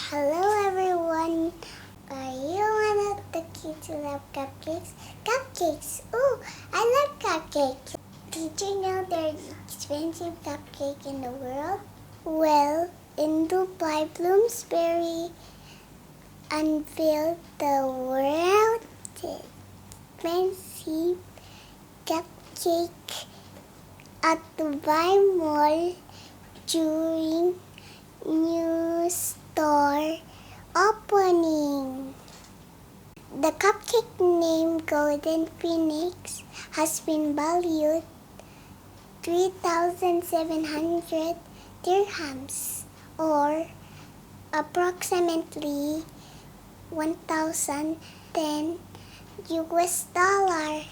Hello everyone! Are you one of the kids who love cupcakes? Cupcakes! Oh, I love cupcakes! Did you know they're the expensive cupcake in the world? Well, in Dubai, Bloomsbury unveiled the world's expensive cupcake at Dubai Mall during new store opening. The cupcake named Golden Phoenix has been valued 3,700 dirhams or approximately 1,010 US dollar.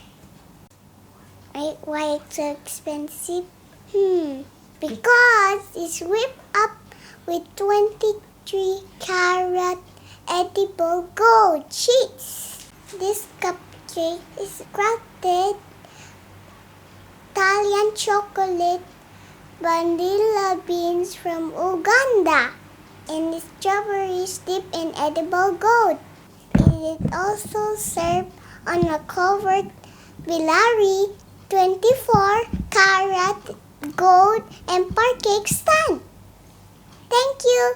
Why it's so expensive? Because it's whipped up with 23 karat edible gold cheese. This cupcake is crafted Italian chocolate vanilla beans from Uganda and strawberries dipped in edible gold. It is also served on a covered Villari 24 karat gold and parquet stand. Thank you.